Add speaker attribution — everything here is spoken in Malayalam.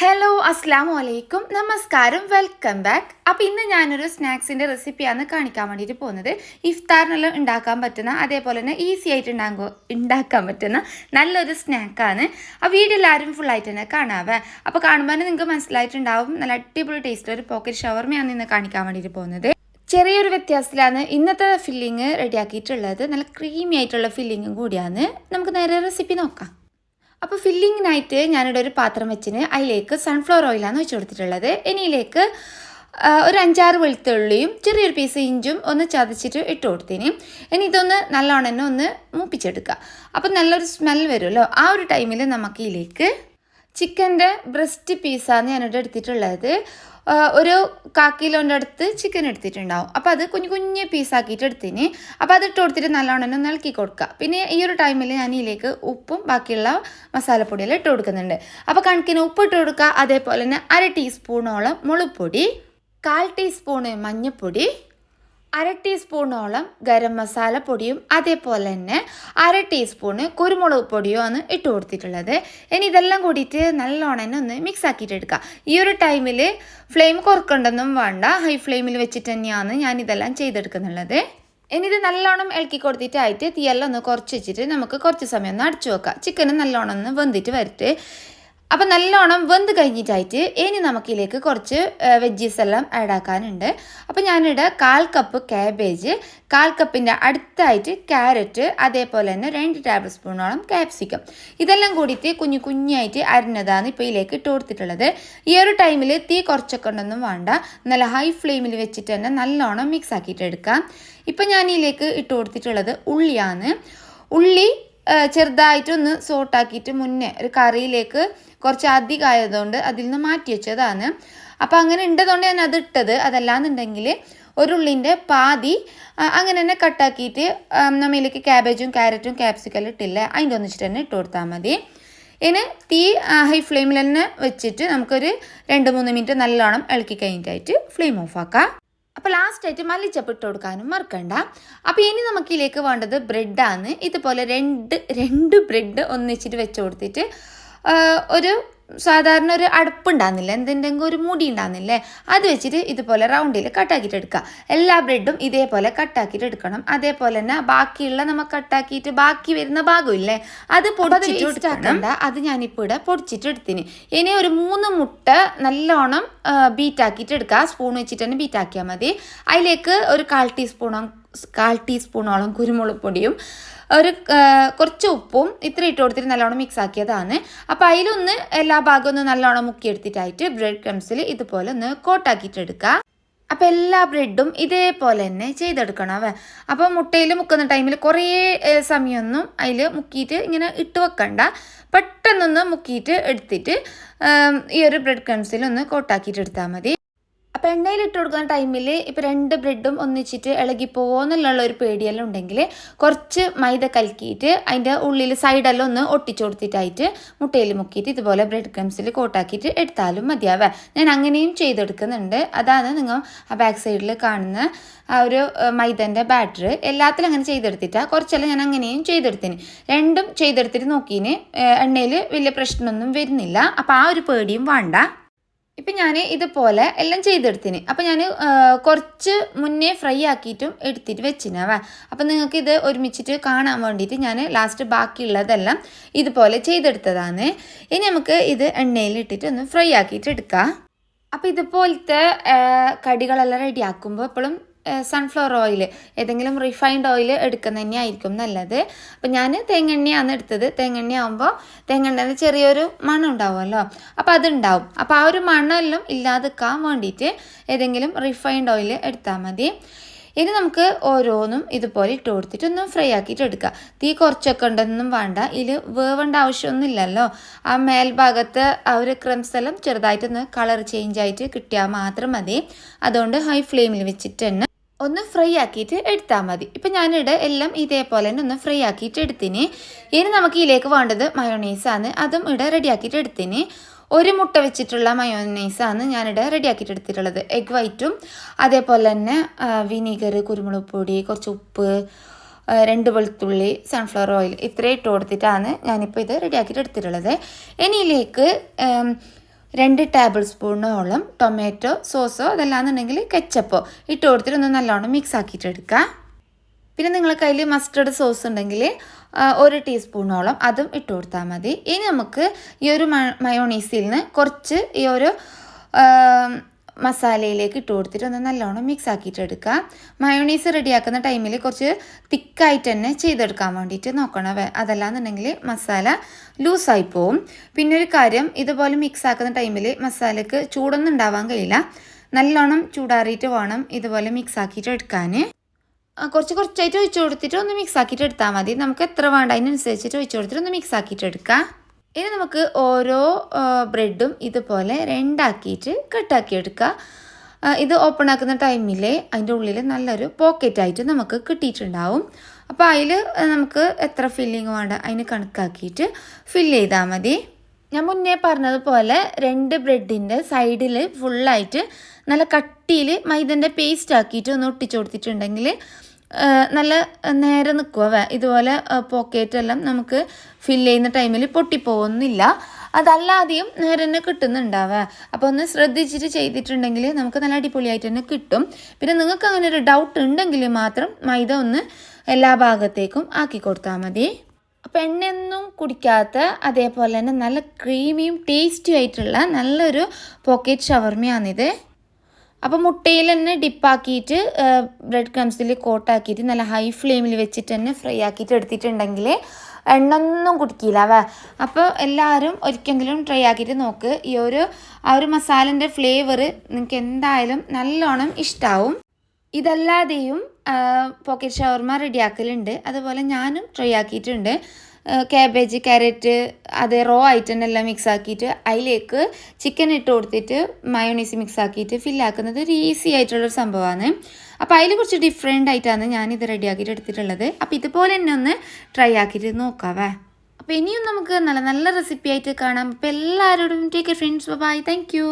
Speaker 1: ഹലോ അസ്സാം വലൈക്കും നമസ്കാരം വെൽക്കം ബാക്ക്. അപ്പോൾ ഇന്ന് ഞാനൊരു സ്നാക്സിൻ്റെ റെസിപ്പിയാണ് കാണിക്കാൻ വേണ്ടിയിട്ട് പോകുന്നത്. ഇഫ്താറിനെല്ലാം ഉണ്ടാക്കാൻ പറ്റുന്ന അതേപോലെ തന്നെ ഈസി ആയിട്ട് ഉണ്ടാക്കാൻ പറ്റുന്ന നല്ലൊരു സ്നാക്കാണ്. ആ വീഡിയോ എല്ലാവരും ഫുള്ളായിട്ട് തന്നെ കാണാവേ. അപ്പോൾ കാണുമ്പോൾ നിങ്ങൾക്ക് മനസ്സിലായിട്ടുണ്ടാവും നല്ല അടിപൊളി ടേസ്റ്റ് ഒരു പോക്കറ്റ് ഷവർമയാണ് ഇന്ന് കാണിക്കാൻ വേണ്ടിയിട്ട് പോകുന്നത്. ചെറിയൊരു വ്യത്യാസത്തിലാണ് ഇന്നത്തെ ഫില്ലിങ് റെഡിയാക്കിയിട്ടുള്ളത്. നല്ല ക്രീമി ആയിട്ടുള്ള ഫില്ലിങ്ങും കൂടിയാണ്. നമുക്ക് നേരെ റെസിപ്പി നോക്കാം. അപ്പോൾ ഫില്ലിങ്ങിനായിട്ട് ഞാനിവിടെ ഒരു പാത്രം വെച്ചിന് അതിലേക്ക് സൺഫ്ലവർ ഓയിലാണ് വെച്ച് കൊടുത്തിട്ടുള്ളത്. ഇനിയിലേക്ക് ഒരു 5-6 വെളുത്തുള്ളിയും ചെറിയൊരു പീസ് ഇഞ്ചും ഒന്ന് ചതച്ചിട്ട് ഇട്ട് കൊടുത്തിന്. ഇനി ഇതൊന്ന് നല്ലോണം തന്നെ ഒന്ന് മൂപ്പിച്ചെടുക്കുക. അപ്പോൾ നല്ലൊരു സ്മെൽ വരുമല്ലോ. ആ ഒരു ടൈമിൽ നമുക്ക് ഇതിലേക്ക് ചിക്കൻ്റെ ബ്രസ്റ്റ് പീസാണ് ഞാനിവിടെ എടുത്തിട്ടുള്ളത്. ഒരു 1/4 കിലോൻ്റെ അടുത്ത് ചിക്കൻ എടുത്തിട്ടുണ്ടാവും. അപ്പോൾ അത് കുഞ്ഞു കുഞ്ഞ് പീസാക്കിയിട്ട് എടുത്തിന്. അപ്പോൾ അത് ഇട്ട് കൊടുത്തിട്ട് നല്ലോണം ഒന്ന് ഇളക്കി കൊടുക്കുക. പിന്നെ ഈ ഒരു ടൈമിൽ ഞാൻ ഇതിലേക്ക് ഉപ്പും ബാക്കിയുള്ള മസാലപ്പൊടിയെല്ലാം ഇട്ട് കൊടുക്കുന്നുണ്ട്. അപ്പോൾ കണക്കിന് ഉപ്പ് ഇട്ട് കൊടുക്കുക. അതേപോലെ തന്നെ 1/2 ടീസ്പൂണോളം മുളകുപൊടി, 1/4 ടീസ്പൂണ് മഞ്ഞൾപ്പൊടി, 1/2 ടീസ്പൂണോളം ഗരം മസാല പൊടിയും അതേപോലെ തന്നെ 1/2 ടീസ്പൂണ് കുരുമുളക് പൊടിയുമാണ് ഇട്ട് കൊടുത്തിട്ടുള്ളത്. ഇനി ഇതെല്ലാം കൂടിയിട്ട് നല്ലോണം തന്നെ ഒന്ന് മിക്സ് ആക്കിയിട്ട് എടുക്കുക. ഈ ഒരു ടൈമിൽ ഫ്ലെയിം കുറക്കണ്ടെന്നും വേണ്ട, ഹൈ ഫ്ലെയിമിൽ വെച്ചിട്ട് തന്നെയാണ് ഞാൻ ഇതെല്ലാം ചെയ്തെടുക്കുന്നുള്ളത്. ഇനി ഇത് നല്ലോണം ഇളക്കി കൊടുത്തിട്ടായിട്ട് തീയെല്ലാം ഒന്ന് കുറച്ച് വെച്ചിട്ട് നമുക്ക് കുറച്ച് സമയം ഒന്ന് അടച്ചു വെക്കാം. ചിക്കന് നല്ലോണം ഒന്ന് വെന്തിട്ട് വരട്ടെ. അപ്പോൾ നല്ലോണം വെന്ത് കഴിഞ്ഞിട്ടായിട്ട് ഇനി നമുക്കിതിലേക്ക് കുറച്ച് വെജീസ് എല്ലാം ആഡാക്കാനുണ്ട്. അപ്പോൾ ഞാനിവിടെ 1/4 കപ്പ് ക്യാബേജ്, 1/4 കപ്പിൻ്റെ അടുത്തായിട്ട് ക്യാരറ്റ്, അതേപോലെ തന്നെ 2 ടേബിൾ സ്പൂണോളം ക്യാപ്സിക്കം, ഇതെല്ലാം കൂടിയിട്ട് കുഞ്ഞു കുഞ്ഞായിട്ട് അരിഞ്ഞതാണ് ഇപ്പോൾ ഇതിലേക്ക് ഇട്ട് കൊടുത്തിട്ടുള്ളത്. ഈ ഒരു ടൈമിൽ തീ കുറച്ചൊക്കെ ഉണ്ടെന്നും വേണ്ട, നല്ല ഹൈ ഫ്ലെയിമിൽ വെച്ചിട്ട് തന്നെ നല്ലോണം മിക്സ് ആക്കിയിട്ട് എടുക്കാം. ഇപ്പം ഞാൻ ഇതിലേക്ക് ഇട്ട് കൊടുത്തിട്ടുള്ളത് ഉള്ളിയാണ്. ഉള്ളി ചെറുതായിട്ടൊന്ന് സോട്ടാക്കിയിട്ട് മുന്നേ ഒരു കറിയിലേക്ക് കുറച്ച് അധികം ആയതുകൊണ്ട് അതിൽ നിന്ന് മാറ്റി വെച്ചതാണ്. അപ്പോൾ അങ്ങനെ ഉണ്ടതുകൊണ്ട് ഞാൻ അത് ഇട്ടത്. അതല്ലാന്നുണ്ടെങ്കിൽ ഒരു ഉള്ളിൻ്റെ പാതി അങ്ങനെ തന്നെ കട്ടാക്കിയിട്ട് നമ്മളിലേക്ക് ക്യാബേജും ക്യാരറ്റും ക്യാപ്സിക്കലും ഇട്ടില്ല അതിൻ്റെ ഒന്നിച്ചിട്ട് തന്നെ ഇട്ട് കൊടുത്താൽ മതി. ഇനി തീ ഹൈ ഫ്ലെയിമിൽ തന്നെ വെച്ചിട്ട് നമുക്കൊരു 2-3 മിനിറ്റ് നല്ലോണം ഇളക്കി കഴിഞ്ഞിട്ടായിട്ട് ഫ്ലെയിം ഓഫ് ആക്കാം. അപ്പോൾ ലാസ്റ്റായിട്ട് മല്ലിച്ചപ്പ് ഇട്ട് കൊടുക്കാനും മറക്കണ്ട. അപ്പോൾ ഇനി നമുക്കിതിലേക്ക് വേണ്ടത് ബ്രെഡാണ്. ഇതുപോലെ രണ്ട് ബ്രെഡ് ഒന്നിച്ചിട്ട് വെച്ച് കൊടുത്തിട്ട് ഒരു സാധാരണ ഒരു അടുപ്പുണ്ടാകുന്നില്ല, എന്തെങ്കിലും ഒരു മുടി ഉണ്ടാകുന്നില്ലേ, അത് വെച്ചിട്ട് ഇതുപോലെ റൗണ്ടിൽ കട്ടാക്കിയിട്ട് എടുക്കുക. എല്ലാ ബ്രെഡും ഇതേപോലെ കട്ടാക്കിയിട്ട് എടുക്കണം. അതേപോലെ തന്നെ ബാക്കിയുള്ള നമുക്ക് കട്ടാക്കിയിട്ട് ബാക്കി വരുന്ന ഭാഗമില്ലേ അത് പൊടിച്ചിട്ട് എടുക്കണ്ട. അത് ഞാനിപ്പോൾ ഇവിടെ പൊടിച്ചിട്ട് എടുത്തിന്. ഇനി ഒരു 3 മുട്ട നല്ലോണം ബീറ്റാക്കിയിട്ട് എടുക്കുക. സ്പൂൺ വെച്ചിട്ട് തന്നെ ബീറ്റാക്കിയാൽ മതി. അതിലേക്ക് ഒരു 1/4 ടീസ്പൂണോളം കുരുമുളക് പൊടിയും കുറച്ച് ഉപ്പും ഇത്ര ഇട്ട് കൊടുത്തിട്ട് നല്ലോണം മിക്സ് ആക്കിയതാണ്. അപ്പോൾ അതിലൊന്ന് എല്ലാ ഭാഗവും ഒന്ന് നല്ലോണം മുക്കിയെടുത്തിട്ടായിട്ട് ബ്രെഡ് ക്രംസിൽ ഇതുപോലെ ഒന്ന് കോട്ടാക്കിയിട്ട് എടുക്കുക. അപ്പോൾ എല്ലാ ബ്രെഡും ഇതേപോലെ തന്നെ ചെയ്തെടുക്കണം. അപ്പോൾ മുട്ടയിൽ മുക്കുന്ന ടൈമിൽ കുറേ സമയമൊന്നും അതിൽ മുക്കിയിട്ട് ഇങ്ങനെ ഇട്ട് വെക്കണ്ട, പെട്ടെന്നൊന്ന് മുക്കിയിട്ട് എടുത്തിട്ട് ഈ ഒരു ബ്രെഡ് ക്രംസിൽ ഒന്ന് കോട്ടാക്കിയിട്ട് എടുത്താൽ മതി. അപ്പോൾ എണ്ണയിൽ ഇട്ട് കൊടുക്കുന്ന ടൈമിൽ ഇപ്പോൾ 2 ബ്രെഡും ഒന്നിച്ചിട്ട് ഇളകിപ്പോവോ എന്നുള്ള ഒരു പേടിയെല്ലാം ഉണ്ടെങ്കിൽ കുറച്ച് മൈദ കലക്കിയിട്ട് അതിൻ്റെ ഉള്ളിൽ സൈഡെല്ലാം ഒന്ന് ഒട്ടിച്ചു കൊടുത്തിട്ടായിട്ട് മുട്ടയിൽ മുക്കിയിട്ട് ഇതുപോലെ ബ്രെഡ് ക്രംസിൽ കോട്ടാക്കിയിട്ട് എടുത്താലും മതിയാവേ. ഞാൻ അങ്ങനെയും ചെയ്തെടുക്കുന്നുണ്ട്. അതാണ് നിങ്ങൾ ആ ബാക്ക് സൈഡിൽ കാണുന്ന ആ ഒരു മൈദൻ്റെ ബാറ്റർ. എല്ലാത്തിലും അങ്ങനെ ചെയ്തെടുത്തിട്ടാണ്. കുറച്ചെല്ലാം ഞാൻ അങ്ങനെയും ചെയ്തെടുത്തിന്. രണ്ടും ചെയ്തെടുത്തിട്ട് നോക്കിന് എണ്ണയിൽ വലിയ പ്രശ്നമൊന്നും വരുന്നില്ല. അപ്പോൾ ആ ഒരു പേടിയും വേണ്ട. ഇപ്പം ഞാൻ ഇതുപോലെ എല്ലാം ചെയ്തെടുത്തിന്. അപ്പോൾ ഞാൻ കുറച്ച് മുന്നേ ഫ്രൈ ആക്കിയിട്ടും എടുത്തിട്ട് വെച്ചിനാവേ. അപ്പോൾ നിങ്ങൾക്ക് ഇത് ഒരുമിച്ചിട്ട് കാണാൻ വേണ്ടിയിട്ട് ഞാൻ ലാസ്റ്റ് ബാക്കിയുള്ളതെല്ലാം ഇതുപോലെ ചെയ്തെടുത്തതാണ്. ഇനി നമുക്ക് ഇത് എണ്ണയിൽ ഇട്ടിട്ട് ഒന്ന് ഫ്രൈ ആക്കിയിട്ട് എടുക്കാം. അപ്പോൾ ഇതുപോലത്തെ കടികളെല്ലാം റെഡിയാക്കുമ്പോൾ എപ്പോഴും സൺഫ്ലവർ ഓയിൽ, ഏതെങ്കിലും റിഫൈൻഡ് ഓയിൽ എടുക്കുന്നത് തന്നെയായിരിക്കും നല്ലത്. അപ്പം ഞാൻ തേങ്ങെണ്ണയാണ് എടുത്തത്. തേങ്ങെണ്ണ ആകുമ്പോൾ തേങ്ങെണ്ണ ചെറിയൊരു മണം ഉണ്ടാവുമല്ലോ, അപ്പോൾ അതുണ്ടാവും. അപ്പോൾ ആ ഒരു മണമെല്ലാം ഇല്ലാതെക്കാൻ വേണ്ടിയിട്ട് ഏതെങ്കിലും റിഫൈൻഡ് ഓയിൽ എടുത്താൽ മതി. ഇനി നമുക്ക് ഓരോന്നും ഇതുപോലെ ഇട്ട് കൊടുത്തിട്ട് ഒന്ന് ഫ്രൈ ആക്കിയിട്ട് എടുക്കുക. തീ കുറച്ചൊക്കെ ഉണ്ടെന്നും വേണ്ട, ഇതിൽ വേവേണ്ട ആവശ്യമൊന്നുമില്ലല്ലോ. ആ മേൽഭാഗത്ത് ആ ഒരു ക്രംസ് എല്ലാം ചെറുതായിട്ടൊന്ന് കളർ ചേഞ്ച് ആയിട്ട് കിട്ടിയാൽ മാത്രം മതി. അതുകൊണ്ട് ഹൈ ഫ്ലെയിമിൽ വെച്ചിട്ട് തന്നെ ഒന്ന് ഫ്രൈ ആക്കിയിട്ട് എടുത്താൽ മതി. ഇപ്പം ഞാനിവിടെ എല്ലാം ഇതേപോലെ തന്നെ ഒന്ന് ഫ്രൈ ആക്കിയിട്ട് എടുത്തിന്. ഇനി നമുക്ക് ഇതിലേക്ക് വേണ്ടത് മയോണൈസാണ്. അതും ഇവിടെ റെഡിയാക്കിയിട്ട് എടുത്തിന്. 1 മുട്ട വെച്ചിട്ടുള്ള മയോണൈസാണ് ഞാനിവിടെ റെഡിയാക്കിയിട്ട് എടുത്തിട്ടുള്ളത്. എഗ് വൈറ്റും അതേപോലെ തന്നെ വിനീഗർ, കുരുമുളക് പൊടി, കുറച്ച് ഉപ്പ്, 2 വെളുത്തുള്ളി, സൺഫ്ലവർ ഓയിൽ ഇത്രയും ഇട്ട് കൊടുത്തിട്ടാണ് ഞാനിപ്പോൾ ഇത് റെഡിയാക്കിയിട്ട് എടുത്തിട്ടുള്ളത്. ഇനിയിലേക്ക് 2 ടേബിൾ സ്പൂണോളം ടൊമാറ്റോ സോസോ അതല്ലാന്നുണ്ടെങ്കിൽ കെച്ചപ്പോ ഇട്ട് കൊടുത്തിട്ട് ഒന്ന് നല്ലോണം മിക്സ് ആക്കിയിട്ടെടുക്കുക. പിന്നെ നിങ്ങൾക്ക് അതിൽ മസ്റ്റർഡ് സോസ് ഉണ്ടെങ്കിൽ 1 ടീസ്പൂണോളം അതും ഇട്ട് കൊടുത്താൽ മതി. ഇനി നമുക്ക് ഈ ഒരു മയോണീസിൽ നിന്ന് കുറച്ച് ഈ ഒരു മസാലയിലേക്ക് ഇട്ട് കൊടുത്തിട്ട് ഒന്ന് നല്ലോണം മിക്സ് ആക്കിയിട്ട് എടുക്കുക. മയോണീസ് റെഡിയാക്കുന്ന ടൈമിൽ കുറച്ച് തിക്കായിട്ട് തന്നെ ചെയ്തെടുക്കാൻ വേണ്ടിയിട്ട് നോക്കണം. അതല്ലാന്നുണ്ടെങ്കിൽ മസാല ലൂസായി പോവും. പിന്നെ ഒരു കാര്യം, ഇതുപോലെ മിക്സ് ആക്കുന്ന ടൈമിൽ മസാലയ്ക്ക് ചൂടൊന്നും ഉണ്ടാവാൻ കഴിയില്ല. നല്ലോണം ചൂടാറിയിട്ട് വേണം ഇതുപോലെ മിക്സ് ആക്കിയിട്ട് എടുക്കാൻ. കുറച്ചായിട്ട് ഒഴിച്ചു കൊടുത്തിട്ട് ഒന്ന് മിക്സ് ആക്കിയിട്ട് എടുത്താൽ മതി. നമുക്ക് എത്ര വേണ്ട അതിനനുസരിച്ചിട്ട് ഒഴിച്ചു കൊടുത്തിട്ട് ഒന്ന് മിക്സ് ആക്കിയിട്ട് എടുക്കാം. ഇനി നമുക്ക് ഓരോ ബ്രെഡും ഇതുപോലെ 2 ആക്കിയിട്ട് കട്ടാക്കി എടുക്കുക. ഇത് ഓപ്പൺ ആക്കുന്ന ടൈമിൽ അതിൻ്റെ ഉള്ളിൽ നല്ലൊരു പോക്കറ്റായിട്ട് നമുക്ക് കിട്ടിയിട്ടുണ്ടാവും. അപ്പോൾ അതിൽ നമുക്ക് എത്ര ഫില്ലിങ് വേണ്ട അതിന് കണക്കാക്കിയിട്ട് ഫില്ല് ചെയ്താൽ മതി. ഞാൻ മുന്നേ പറഞ്ഞതുപോലെ 2 ബ്രെഡിൻ്റെ സൈഡിൽ ഫുള്ളായിട്ട് നല്ല കട്ടിയിൽ മൈദൻ്റെ പേസ്റ്റ് ആക്കിയിട്ട് ഒന്ന് ഒട്ടിച്ചു കൊടുത്തിട്ടുണ്ടെങ്കിൽ നല്ല നേരെ നിൽക്കുക. ഇതുപോലെ പോക്കറ്റെല്ലാം നമുക്ക് ഫില്ല് ചെയ്യുന്ന ടൈമിൽ പൊട്ടിപ്പോകുന്നില്ല. അതല്ലാതെയും നേരെ തന്നെ കിട്ടുന്നുണ്ടാവുക. അപ്പോൾ ഒന്ന് ശ്രദ്ധിച്ചിട്ട് ചെയ്തിട്ടുണ്ടെങ്കിൽ നമുക്ക് നല്ല അടിപൊളിയായിട്ട് തന്നെ കിട്ടും. പിന്നെ നിങ്ങൾക്ക് അങ്ങനെ ഒരു ഡൗട്ട് ഉണ്ടെങ്കിൽ മാത്രം മൈദ ഒന്ന് എല്ലാ ഭാഗത്തേക്കും ആക്കി കൊടുത്താൽ മതി. അപ്പോൾ എണ്ണയൊന്നും കുടിക്കാത്ത അതേപോലെ തന്നെ നല്ല ക്രീമിയും ടേസ്റ്റിയും ആയിട്ടുള്ള നല്ലൊരു പോക്കറ്റ് ഷവർമയാണിത്. അപ്പോൾ മുട്ടയിൽ തന്നെ ഡിപ്പാക്കിയിട്ട് ബ്രെഡ് ക്രംസിൽ കോട്ടാക്കിയിട്ട് നല്ല ഹൈ ഫ്ലെയിമിൽ വെച്ചിട്ട് തന്നെ ഫ്രൈ ആക്കിയിട്ട് എടുത്തിട്ടുണ്ടെങ്കിൽ എണ്ണൊന്നും കുടിക്കില്ല. അപ്പോൾ എല്ലാവരും ഒരിക്കലെങ്കിലും ട്രൈ ആക്കിയിട്ട് നോക്ക്. ആ ഒരു മസാലൻ്റെ ഫ്ലേവർ നിങ്ങൾക്ക് എന്തായാലും നല്ലോണം ഇഷ്ടമാവും. ഇതല്ലാതെയും പോക്കറ്റ് ഷവർമ റെഡിയാക്കലുണ്ട്. അതുപോലെ ഞാനും ട്രൈ ആക്കിയിട്ടുണ്ട്. കാബേജ്, ക്യാരറ്റ് അത് റോ ആയിട്ട് തന്നെ എല്ലാം മിക്സ് ആക്കിയിട്ട് അതിലേക്ക് ചിക്കൻ ഇട്ട് കൊടുത്തിട്ട് മയോണീസ് മിക്സ് ആക്കിയിട്ട് ഫില്ലാക്കുന്നത് ഒരു ഈസി ആയിട്ടുള്ളൊരു സംഭവമാണ്. അപ്പോൾ അതിൽ കുറച്ച് ഡിഫറെൻ്റ് ആയിട്ടാണ് ഞാനിത് റെഡിയാക്കിയിട്ട് എടുത്തിട്ടുള്ളത്. അപ്പോൾ ഇതുപോലെ തന്നെ ഒന്ന് ട്രൈ ആക്കിയിട്ട് നോക്കാവേ. അപ്പോൾ ഇനിയും നമുക്ക് നല്ല നല്ല റെസിപ്പി ആയിട്ട് കാണാം. അപ്പോൾ എല്ലാവരോടും take care friends. Bye. Thank U.